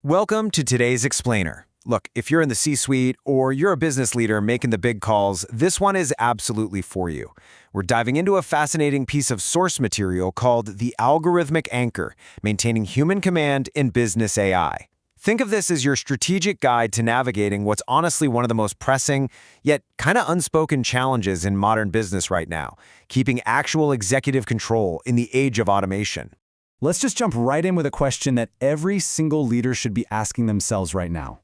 Welcome to today's Explainer. Look, if you're in the C-suite or you're a business leader making the big calls, this one is absolutely for you. We're diving into a fascinating piece of source material called the algorithmic anchor, maintaining human command in business AI. Think of this as your strategic guide to navigating what's honestly one of the most pressing, yet kind of unspoken challenges in modern business right now, keeping actual executive control in the age of automation. Let's just jump right in with a question that every single leader should be asking themselves right now.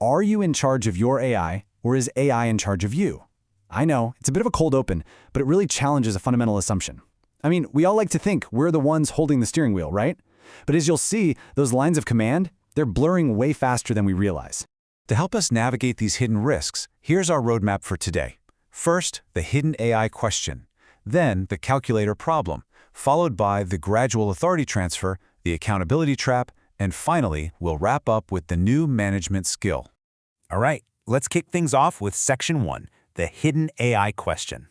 Are you in charge of your AI, or is AI in charge of you? I know, it's a bit of a cold open, but it really challenges a fundamental assumption. I mean, we all like to think we're the ones holding the steering wheel, right? But as you'll see, those lines of command, they're blurring way faster than we realize. To help us navigate these hidden risks, here's our roadmap for today. First, the hidden AI question. Then, the calculator problem, followed by the gradual authority transfer, the accountability trap, and finally, we'll wrap up with the new management skill. All right, let's kick things off with Section 1, the hidden AI question.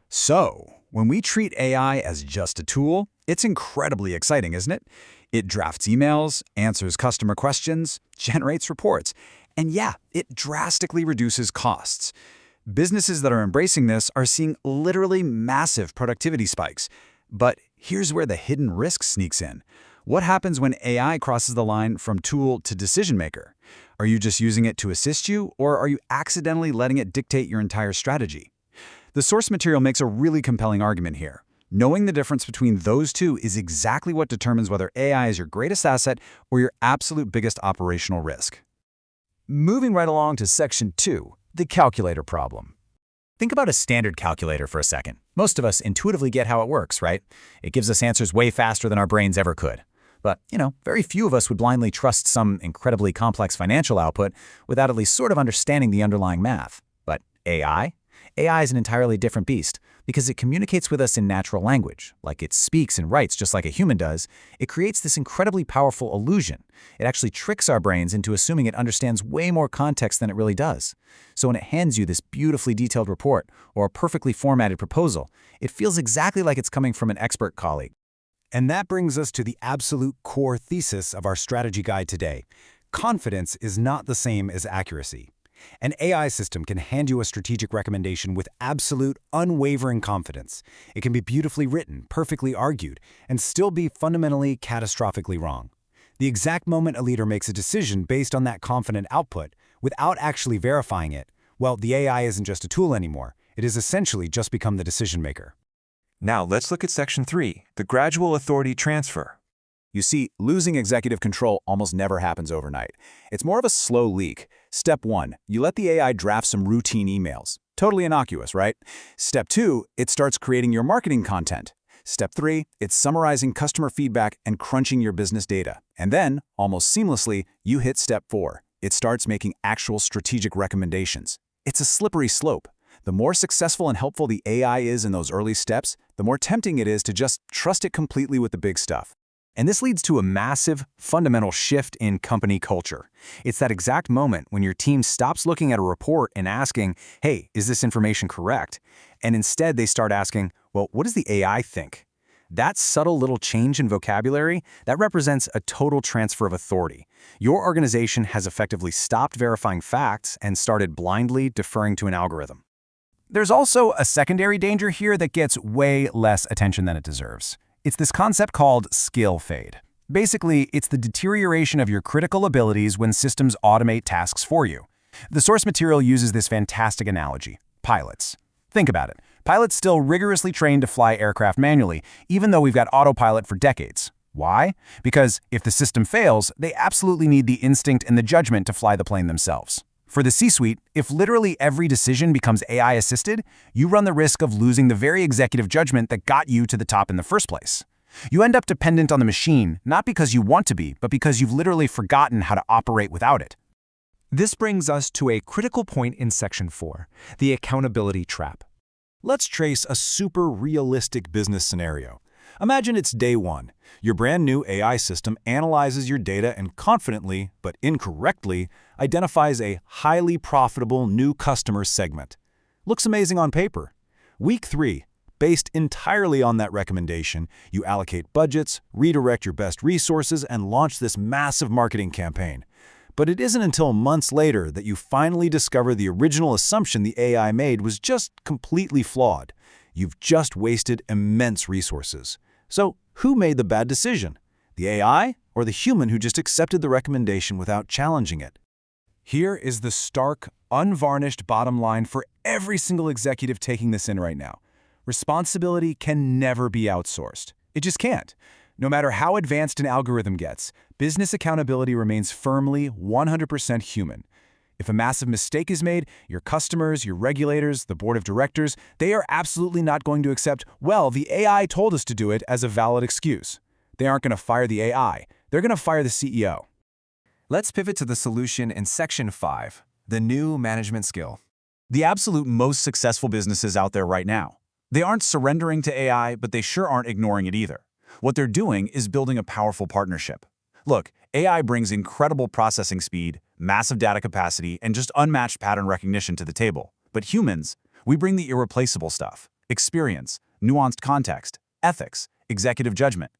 So, when we treat AI as just a tool, it's incredibly exciting, isn't it? It drafts emails, answers customer questions, generates reports, and yeah, it drastically reduces costs. Businesses that are embracing this are seeing literally massive productivity spikes. But here's where the hidden risk sneaks in. What happens when AI crosses the line from tool to decision maker? Are you just using it to assist you, or are you accidentally letting it dictate your entire strategy? The source material makes a really compelling argument here. Knowing the difference between those two is exactly what determines whether AI is your greatest asset or your absolute biggest operational risk. Moving right along to Section 2, the calculator problem. Think about a standard calculator for a second. Most of us intuitively get how it works, right? It gives us answers way faster than our brains ever could. But, very few of us would blindly trust some incredibly complex financial output without at least sort of understanding the underlying math. But AI? AI is an entirely different beast because it communicates with us in natural language. Like it speaks and writes just like a human does, it creates this incredibly powerful illusion. It actually tricks our brains into assuming it understands way more context than it really does. So when it hands you this beautifully detailed report or a perfectly formatted proposal, it feels exactly like it's coming from an expert colleague. And that brings us to the absolute core thesis of our strategy guide today. Confidence is not the same as accuracy. An AI system can hand you a strategic recommendation with absolute, unwavering confidence. It can be beautifully written, perfectly argued, and still be fundamentally catastrophically wrong. The exact moment a leader makes a decision based on that confident output, without actually verifying it, well, the AI isn't just a tool anymore. It has essentially just become the decision maker. Now let's look at Section 3, the gradual authority transfer. You see, losing executive control almost never happens overnight. It's more of a slow leak. Step 1, you let the AI draft some routine emails. Totally innocuous, right? Step 2, it starts creating your marketing content. Step 3, it's summarizing customer feedback and crunching your business data. And then, almost seamlessly, you hit Step 4. It starts making actual strategic recommendations. It's a slippery slope. The more successful and helpful the AI is in those early steps, the more tempting it is to just trust it completely with the big stuff. And this leads to a massive, fundamental shift in company culture. It's that exact moment when your team stops looking at a report and asking, hey, is this information correct? And instead they start asking, well, what does the AI think? That subtle little change in vocabulary, that represents a total transfer of authority. Your organization has effectively stopped verifying facts and started blindly deferring to an algorithm. There's also a secondary danger here that gets way less attention than it deserves. It's this concept called skill fade. Basically, it's the deterioration of your critical abilities when systems automate tasks for you. The source material uses this fantastic analogy: pilots. Think about it. Pilots still rigorously trained to fly aircraft manually, even though we've got autopilot for decades. Why? Because if the system fails, they absolutely need the instinct and the judgment to fly the plane themselves. For the C-suite, if literally every decision becomes AI-assisted, you run the risk of losing the very executive judgment that got you to the top in the first place. You end up dependent on the machine, not because you want to be, but because you've literally forgotten how to operate without it. This brings us to a critical point in Section 4, the accountability trap. Let's trace a super realistic business scenario. Imagine it's day one. Your brand new AI system analyzes your data and confidently, but incorrectly, identifies a highly profitable new customer segment. Looks amazing on paper. Week 3, based entirely on that recommendation, you allocate budgets, redirect your best resources, and launch this massive marketing campaign. But it isn't until months later that you finally discover the original assumption the AI made was just completely flawed. You've just wasted immense resources. So, who made the bad decision? The AI or the human who just accepted the recommendation without challenging it? Here is the stark, unvarnished bottom line for every single executive taking this in right now. Responsibility can never be outsourced. It just can't. No matter how advanced an algorithm gets, business accountability remains firmly 100% human. If a massive mistake is made, your customers, your regulators, the board of directors, they are absolutely not going to accept, well, the AI told us to do it as a valid excuse. They aren't going to fire the AI. They're going to fire the CEO. Let's pivot to the solution in Section 5, the new management skill. The absolute most successful businesses out there right now. They aren't surrendering to AI, but they sure aren't ignoring it either. What they're doing is building a powerful partnership. Look, AI brings incredible processing speed, massive data capacity, and just unmatched pattern recognition to the table. But humans, we bring the irreplaceable stuff: experience, nuanced context, ethics, executive judgment.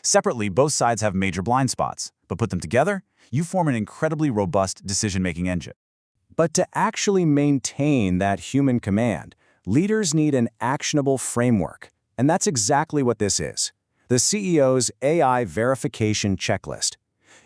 Separately, both sides have major blind spots, but put them together, you form an incredibly robust decision-making engine. But to actually maintain that human command, leaders need an actionable framework. And that's exactly what this is: the CEO's AI verification checklist.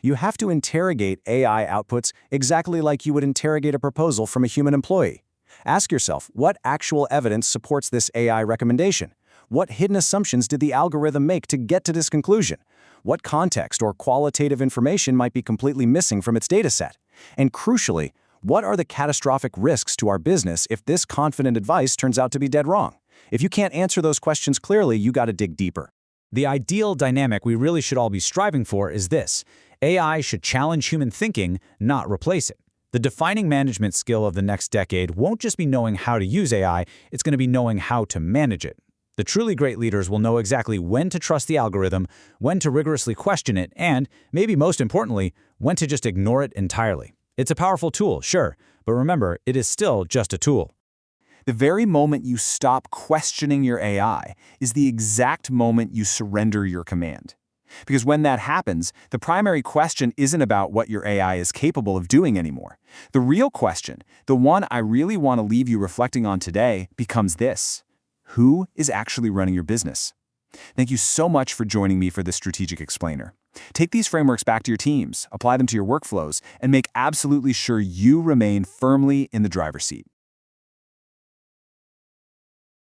You have to interrogate AI outputs exactly like you would interrogate a proposal from a human employee. Ask yourself, what actual evidence supports this AI recommendation? What hidden assumptions did the algorithm make to get to this conclusion? What context or qualitative information might be completely missing from its dataset? And crucially, what are the catastrophic risks to our business if this confident advice turns out to be dead wrong? If you can't answer those questions clearly, you got to dig deeper. The ideal dynamic we really should all be striving for is this: AI should challenge human thinking, not replace it. The defining management skill of the next decade won't just be knowing how to use AI, it's going to be knowing how to manage it. The truly great leaders will know exactly when to trust the algorithm, when to rigorously question it, and, maybe most importantly, when to just ignore it entirely. It's a powerful tool, sure, but remember, it is still just a tool. The very moment you stop questioning your AI is the exact moment you surrender your command. Because when that happens, the primary question isn't about what your AI is capable of doing anymore. The real question, the one I really want to leave you reflecting on today, becomes this: who is actually running your business? Thank you so much for joining me for this Strategic Explainer. Take these frameworks back to your teams, apply them to your workflows, and make absolutely sure you remain firmly in the driver's seat.